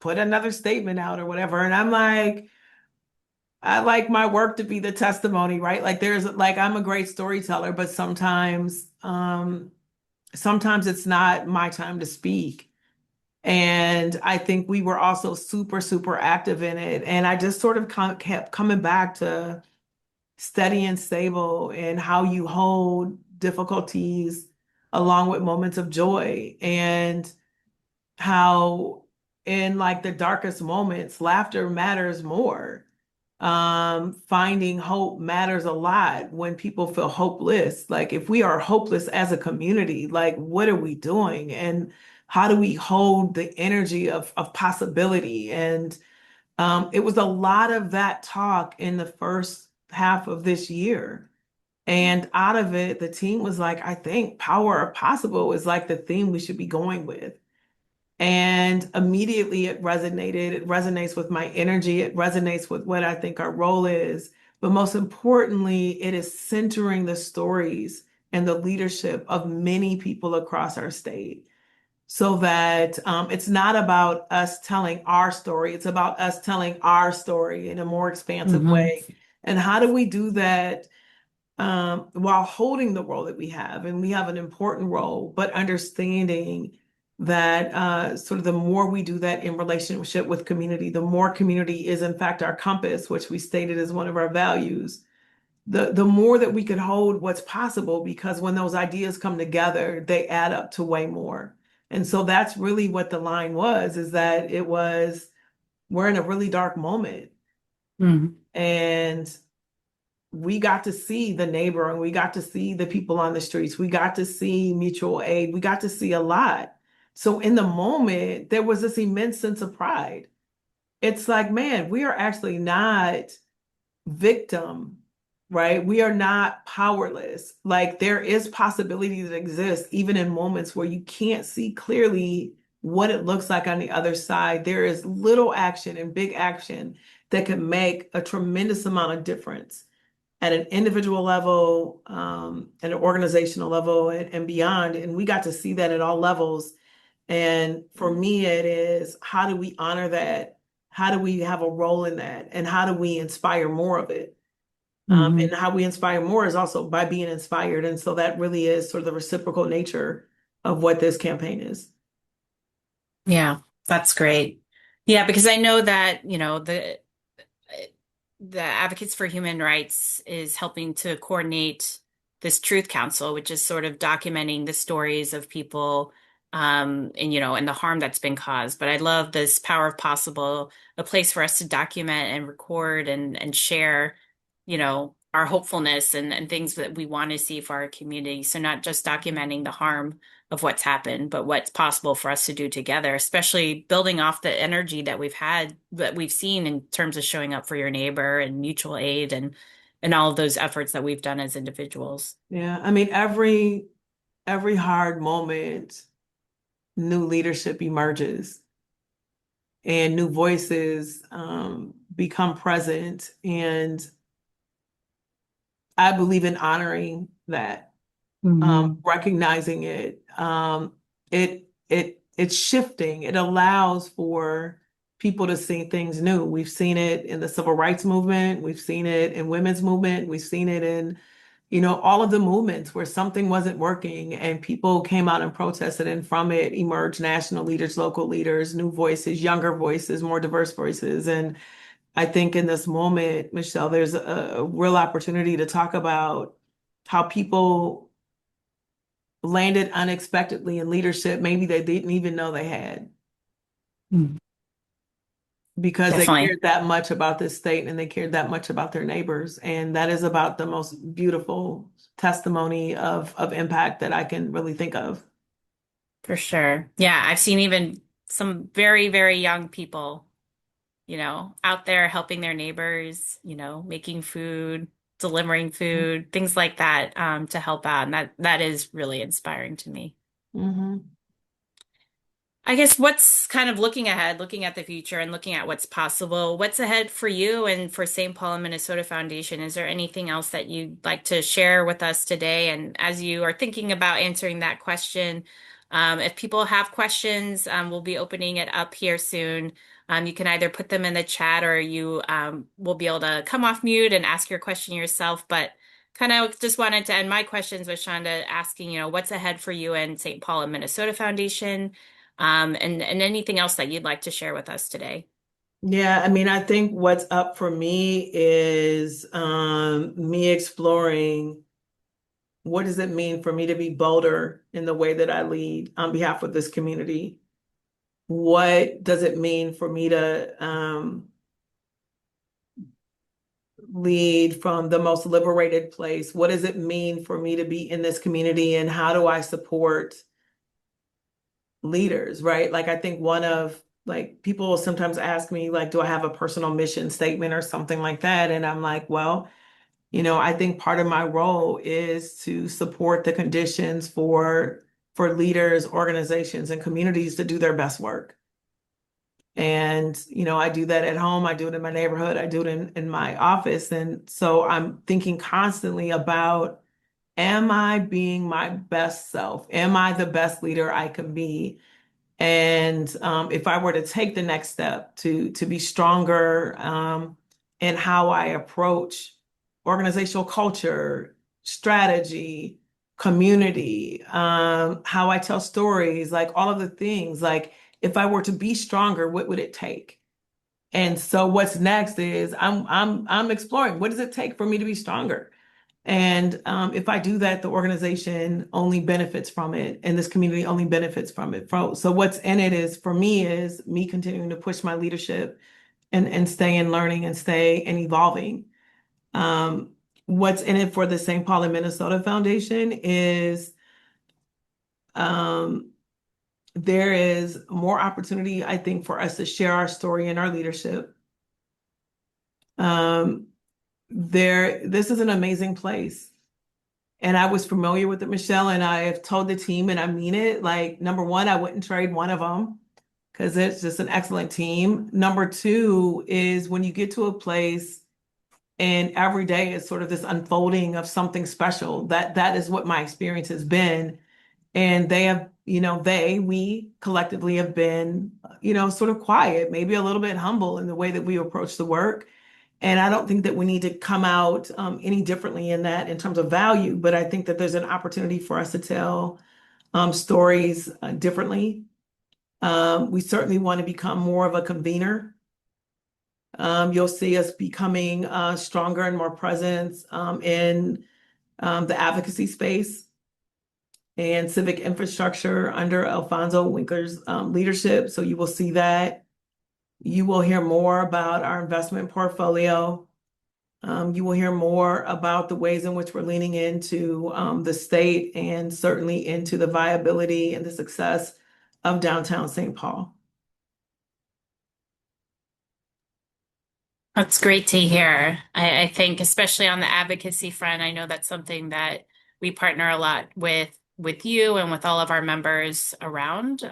put another statement out or whatever. And I'm like, I like my work to be the testimony, right? Like I'm a great storyteller, but sometimes it's not my time to speak. And I think we were also super, super active in it. And I just sort of kept coming back to steady and stable and how you hold difficulties along with moments of joy, and how in like the darkest moments, laughter matters more. Finding hope matters a lot when people feel hopeless. Like if we are hopeless as a community, like what are we doing? And how do we hold the energy of possibility? And it was a lot of that talk in the first half of this year. And out of it, the team was like, I think power of possible is like the theme we should be going with. And immediately it resonated. It resonates with my energy. It resonates with what I think our role is. But most importantly, it is centering the stories and the leadership of many people across our state. so that it's not about us telling our story. It's about us telling our story in a more expansive Hmm. way. And how do we do that while holding the role that we have? And we have an important role, but understanding that sort of the more we do that in relationship with community, the more community is in fact our compass, which we stated as one of our values, the more that we could hold what's possible, because when those ideas come together, they add up to way more. And so that's really what the line was, is that it was, we're in a really dark moment. Hmm. And we got to see the neighbor, and we got to see the people on the streets. We got to see mutual aid. We got to see a lot. So in the moment, there was this immense sense of pride. It's like, man, we are actually not victim, right? We are not powerless. Like, there is possibility that exists even in moments where you can't see clearly what it looks like on the other side. There is little action and big action that can make a tremendous amount of difference at an individual level, at an organizational level, and beyond. And we got to see that at all levels. And for me, it is, how do we honor that? How do we have a role in that? And how do we inspire more of it? And Hmm. how we inspire more is also by being inspired. And so that really is sort of the reciprocal nature of what this campaign is. Yeah, that's great. Yeah, because I know that, the Advocates for Human Rights is helping to coordinate this Truth Council, which is sort of documenting the stories of people, and the harm that's been caused. But I love this Power of Possible, a place for us to document and record and share, our hopefulness and things that we want to see for our community. So not just documenting the harm of what's happened, but what's possible for us to do together, especially building off the energy that we've seen in terms of showing up for your neighbor and mutual aid and all of those efforts that we've done as individuals. Yeah. I mean, every hard moment, new leadership emerges and new voices become present. And I believe in honoring that, Hmm. recognizing it. It's shifting. It allows for people to see things new. We've seen it in the civil rights movement. We've seen it in women's movement. We've seen it in, all of the movements where something wasn't working and people came out and protested, and from it emerged national leaders, local leaders, new voices, younger voices, more diverse voices. And I think in this moment, Michelle, there's a real opportunity to talk about how people landed unexpectedly in leadership maybe they didn't even know they had, because they Definitely, cared that much about this state and they cared that much about their neighbors. And that is about the most beautiful testimony of impact that I can really think of. for sure. Yeah, I've seen even some very, very young people, out there helping their neighbors, making food, delivering food, things like that, to help out. And that is really inspiring to me. Hmm. I guess what's kind of looking ahead, looking at the future and looking at what's possible, what's ahead for you and for St. Paul and Minnesota Foundation? Is there anything else that you'd like to share with us today? And as you are thinking about answering that question, if people have questions, we'll be opening it up here soon. You can either put them in the chat or you will be able to come off mute and ask your question yourself. But kind of just wanted to end my questions with Shanda asking, what's ahead for you and St. Paul and Minnesota Foundation? And anything else that you'd like to share with us today. Yeah, I mean, I think what's up for me is me exploring, what does it mean for me to be bolder in the way that I lead on behalf of this community? What does it mean for me to lead from the most liberated place? What does it mean for me to be in this community, and how do I support leaders, right? Like, I think one of, like, people will sometimes ask me, like, do I have a personal mission statement or something like that? And I'm like, well, I think part of my role is to support the conditions for leaders, organizations, and communities to do their best work. And, I do that at home, I do it in my neighborhood, I do it in my office. And so I'm thinking constantly about, am I being my best self? Am I the best leader I can be? And if I were to take the next step to be stronger in how I approach organizational culture, strategy, community, how I tell stories, like all of the things, like if I were to be stronger, what would it take? And so what's next is I'm exploring what does it take for me to be stronger? And if I do that, the organization only benefits from it, and this community only benefits from it. So what's in it is for me is me continuing to push my leadership and stay in learning and stay and evolving. Um, what's in it for the St. Paul and Minnesota Foundation is um, there is more opportunity, I think, for us to share our story and our leadership. Um, this is an amazing place. And I was familiar with it, Michelle, and I have told the team, and I mean it, like, number one, I wouldn't trade one of them because it's just an excellent team. Number two is when you get to a place and every day is sort of this unfolding of something special. That is what my experience has been. And they have, we collectively have been, sort of quiet, maybe a little bit humble in the way that we approach the work. And I don't think that we need to come out any differently in that in terms of value, but I think that there's an opportunity for us to tell stories differently. We certainly want to become more of a convener. You'll see us becoming stronger and more presence in the advocacy space and civic infrastructure under Alfonso Winkler's leadership. So you will see that. You will hear more about our investment portfolio. You will hear more about the ways in which we're leaning into the state and certainly into the viability and the success of downtown St. Paul. That's great to hear. I think especially on the advocacy front, I know that's something that we partner a lot with you and with all of our members around.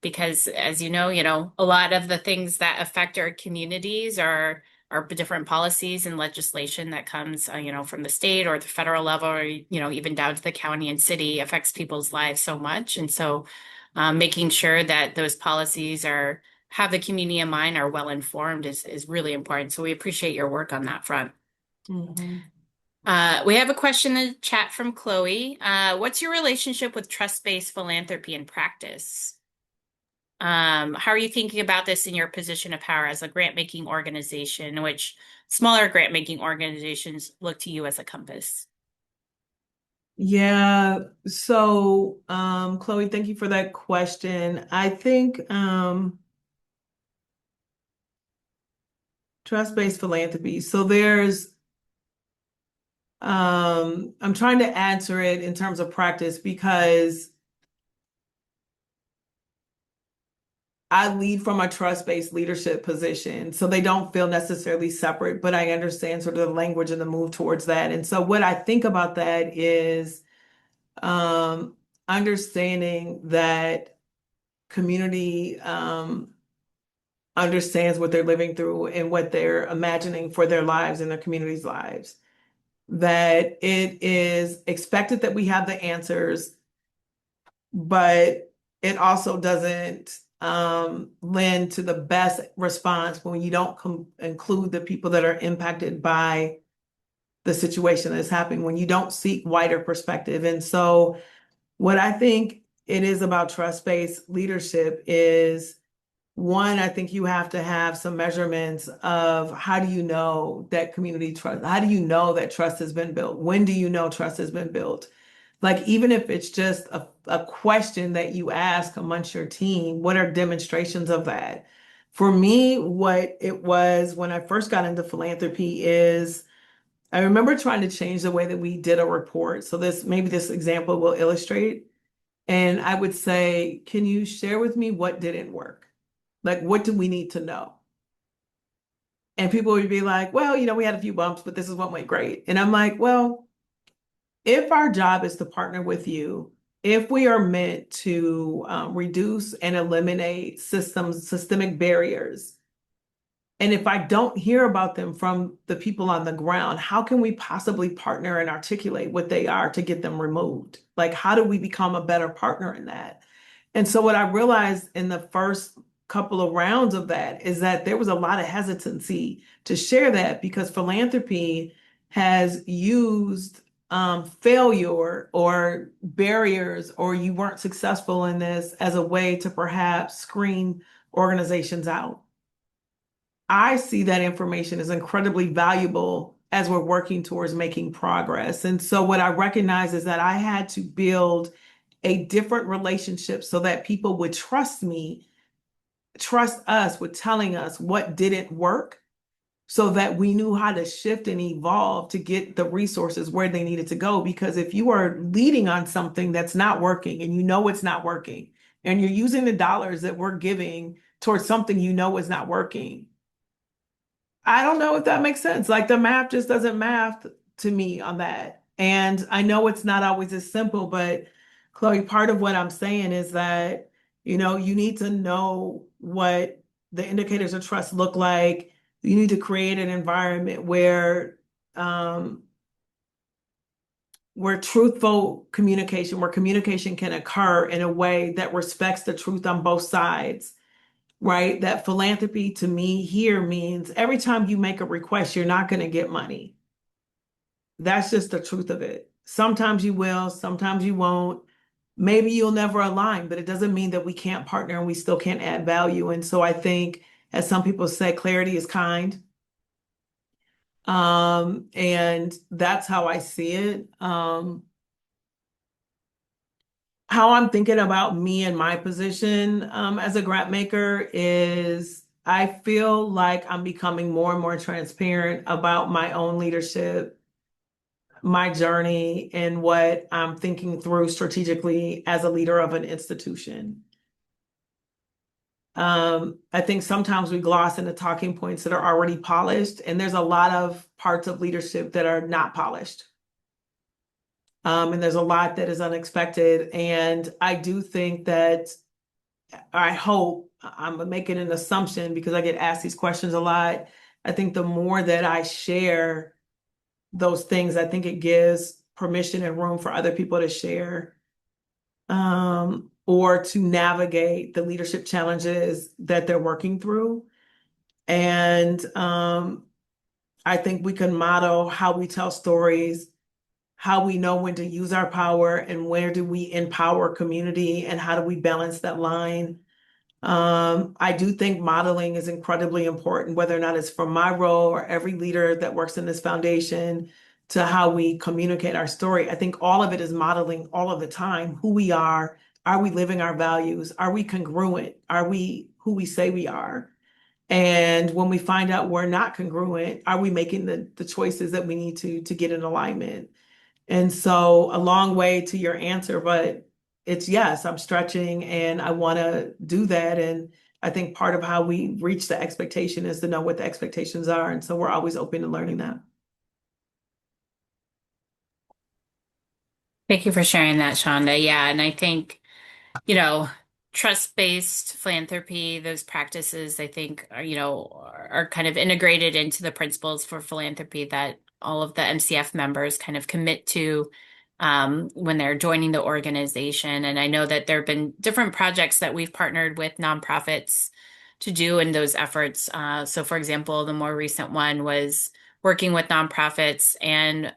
Because as a lot of the things that affect our communities are different policies and legislation that comes, from the state or the federal level, or even down to the county and city affects people's lives so much. And so, making sure that those policies are have the community in mind, are well informed is really important. So we appreciate your work on that front. Mhm. We have a question in the chat from Chloe. What's your relationship with trust-based philanthropy in practice? How are you thinking about this in your position of power as a grant-making organization, which smaller grant-making organizations look to you as a compass? Yeah, so Chloe, thank you for that question. I think trust-based philanthropy. So I'm trying to answer it in terms of practice because I lead from a trust-based leadership position. So they don't feel necessarily separate, but I understand sort of the language and the move towards that. And so what I think about that is um, understanding that community understands what they're living through and what they're imagining for their lives and their communities' lives. That it is expected that we have the answers, but it also doesn't lend to the best response when you don't include the people that are impacted by the situation that's happening, when you don't seek wider perspective. And so, what I think it is about trust-based leadership is one, I think you have to have some measurements of how do you know that community trust, how do you know that trust has been built? When do you know trust has been built? Like, even if it's just a question that you ask amongst your team, what are demonstrations of that? For me, what it was when I first got into philanthropy is I remember trying to change the way that we did a report. So maybe this example will illustrate. And I would say, can you share with me what didn't work? Like, what do we need to know? And people would be like, well, we had a few bumps, but this is what went great. And I'm like, well, if our job is to partner with you, if we are meant to reduce and eliminate systemic barriers, and if I don't hear about them from the people on the ground, how can we possibly partner and articulate what they are to get them removed? Like, how do we become a better partner in that? And so what I realized in the first couple of rounds of that is that there was a lot of hesitancy to share that because philanthropy has used failure or barriers or you weren't successful in this as a way to perhaps screen organizations out. I see that information as incredibly valuable as we're working towards making progress. And so what I recognize is that I had to build a different relationship so that people would trust me, trust us with telling us what didn't work so that we knew how to shift and evolve to get the resources where they needed to go. Because if you are leading on something that's not working and you know it's not working, and you're using the dollars that we're giving towards something you know is not working, I don't know if that makes sense. Like the math just doesn't math to me on that. And I know it's not always as simple, but Chloe, part of what I'm saying is that, you need to know what the indicators of trust look like. You need to create an environment um, where truthful communication, where communication can occur in a way that respects the truth on both sides, right? That philanthropy to me here means every time you make a request, you're not going to get money. That's just the truth of it. Sometimes you will, sometimes you won't. Maybe you'll never align, but it doesn't mean that we can't partner and we still can't add value. And so I think, as some people say, clarity is kind. And that's how I see it. How I'm thinking about me and my position as a grant maker is I feel like I'm becoming more and more transparent about my own leadership, my journey, and what I'm thinking through strategically as a leader of an institution. I think sometimes we gloss into talking points that are already polished, and there's a lot of parts of leadership that are not polished. And there's a lot that is unexpected. And I do think that I hope I'm making an assumption because I get asked these questions a lot. I think the more that I share those things, I think it gives permission and room for other people to share or to navigate the leadership challenges that they're working through. And I think we can model how we tell stories, how we know when to use our power, and where do we empower community, and how do we balance that line. I do think modeling is incredibly important, whether or not it's from my role or every leader that works in this foundation to how we communicate our story. I think all of it is modeling all of the time who we are. Are we living our values? Are we congruent? Are we who we say we are? And when we find out we're not congruent, are we making the choices that we need to get in alignment? And so a long way to your answer, but it's yes, I'm stretching and I want to do that. And I think part of how we reach the expectation is to know what the expectations are. And so we're always open to learning that. Thank you for sharing that, Shonda. Yeah, and I think you know, trust-based philanthropy, those practices, I think, are kind of integrated into the principles for philanthropy that all of the MCF members kind of commit to when they're joining the organization. And I know that there have been different projects that we've partnered with nonprofits to do in those efforts. So, for example, the more recent one was working with nonprofits and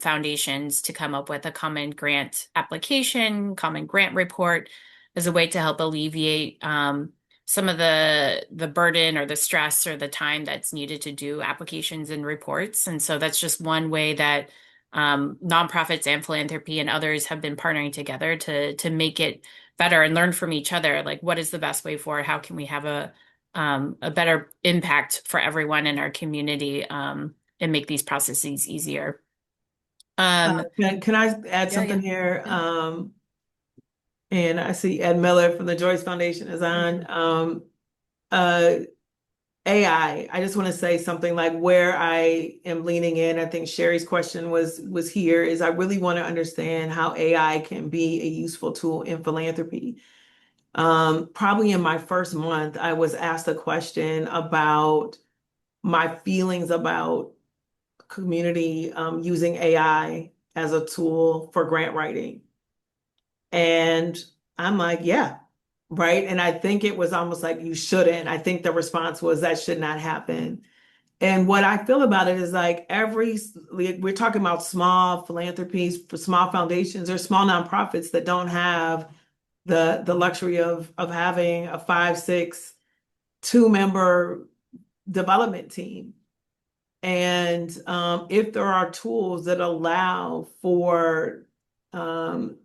foundations to come up with a common grant application, common grant report as a way to help alleviate some of the burden or the stress or the time that's needed to do applications and reports. And so that's just one way that nonprofits and philanthropy and others have been partnering together to make it better and learn from each other. Like, what is the best way forward? How can we have a better impact for everyone in our community and make these processes easier? Um, Can I add yeah, something yeah. here? Yeah. And I see Ed Miller from the Joyce Foundation is on. Uh, AI, I just want to say something like where I am leaning in. I think Sherry's question was here is I really want to understand how AI can be a useful tool in philanthropy. Probably in my first month, I was asked a question about my feelings about community using AI as a tool for grant writing. And I'm like, yeah. right? And I think it was almost like you shouldn't. I think the response was that should not happen. And what I feel about it is like we're talking about small philanthropies, for small foundations or small nonprofits that don't have the luxury of having a 5, 6, 2 member development team. And if there are tools that allow for um,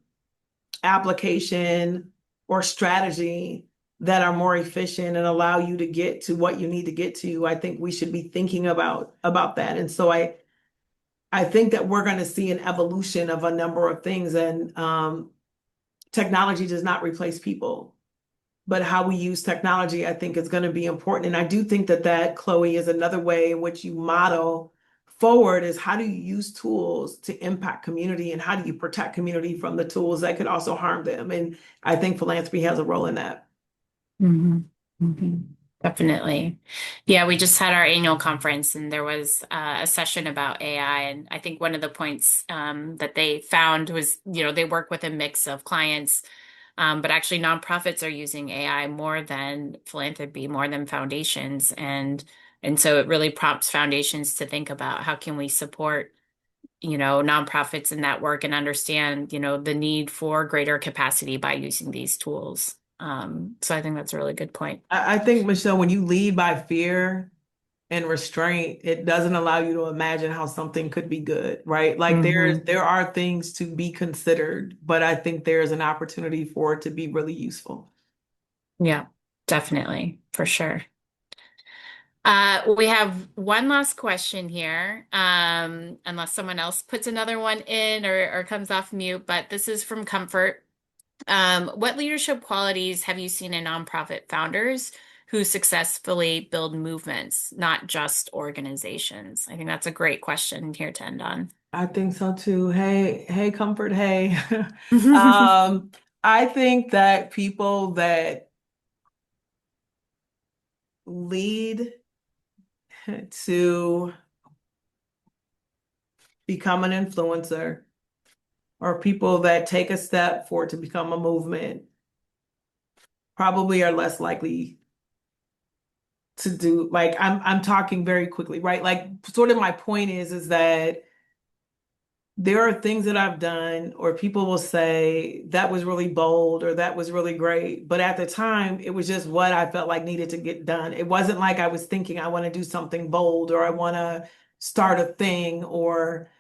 application or strategy that are more efficient and allow you to get to what you need to get to, I think we should be thinking about that. And so I think that we're going to see an evolution of a number of things, and technology does not replace people, but how we use technology, I think, is going to be important. And I do think that Chloe is another way in which you model forward is how do you use tools to impact community and how do you protect community from the tools that could also harm them? And I think philanthropy has a role in that. Hmm. Hmm. Definitely. Yeah, we just had our annual conference and there was a session about AI. And I think one of the points that they found was, they work with a mix of clients, but actually nonprofits are using AI more than philanthropy, more than foundations. And so it really prompts foundations to think about how can we support, nonprofits in that work and understand, the need for greater capacity by using these tools. So I think that's a really good point. I think, Michelle, when you lead by fear and restraint, it doesn't allow you to imagine how something could be good, right? Like Hmm. there are things to be considered, but I think there's an opportunity for it to be really useful. Yeah, definitely, for sure. We have one last question here, unless someone else puts another one in or comes off mute, but this is from Comfort. What leadership qualities have you seen in nonprofit founders who successfully build movements, not just organizations? I think that's a great question here to end on. I think so too. Hey, Comfort, hey. Um, I think that people that lead to become an influencer or people that take a step for it to become a movement probably are less likely to do like I'm talking very quickly, right? Like sort of my point is that there are things that I've done, or people will say that was really bold or that was really great. But at the time, it was just what I felt like needed to get done. It wasn't like I was thinking I want to do something bold or I want to start a thing, or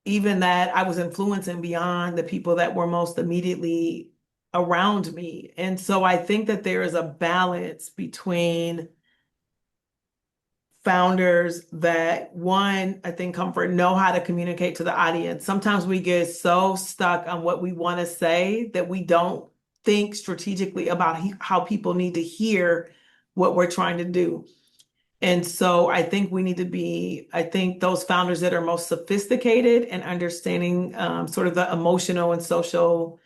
even that I was influencing beyond the people that were most immediately around me. And so I think that there is a balance between founders that one, I think Comfort know how to communicate to the audience. Sometimes we get so stuck on what we want to say that we don't think strategically about how people need to hear what we're trying to do. And so I think we need to be, I think those founders that are most sophisticated and understanding sort of the emotional and social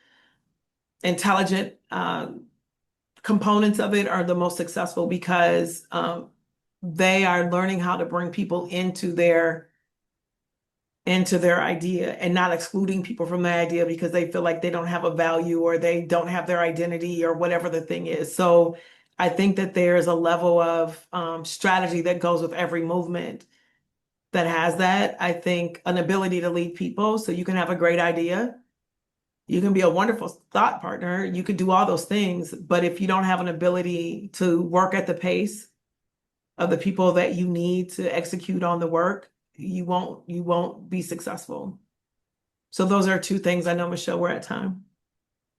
intelligent components of it are the most successful because they are learning how to bring people into their idea and not excluding people from the idea because they feel like they don't have a value or they don't have their identity or whatever the thing is. So I think that there's a level of strategy that goes with every movement that has that. I think an ability to lead people so you can have a great idea. You can be a wonderful thought partner. You could do all those things. But if you don't have an ability to work at the pace of the people that you need to execute on the work, you won't be successful. So those are two things. I know, Michelle, we're at time.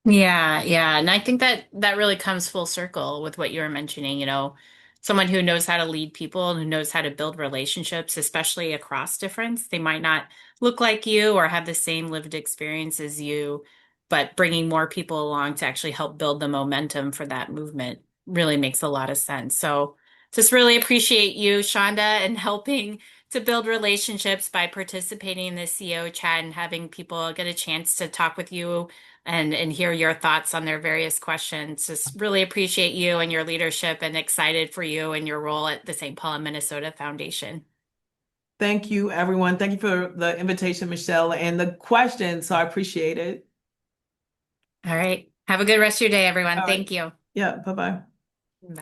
Yeah, yeah. And I think that that really comes full circle with what you were mentioning, someone who knows how to lead people and who knows how to build relationships, especially across difference. They might not look like you or have the same lived experience as you, but bringing more people along to actually help build the momentum for that movement really makes a lot of sense. So just really appreciate you, Shonda, and helping to build relationships by participating in the CEO chat and having people get a chance to talk with you and hear your thoughts on their various questions. Just really appreciate you and your leadership and excited for you and your role at the St. Paul, Minnesota Foundation. Thank you, everyone. Thank you for the invitation, Michelle, and the question. So I appreciate it. All right. Have a good rest of your day, everyone. All right. Thank you. Yeah, bye-bye.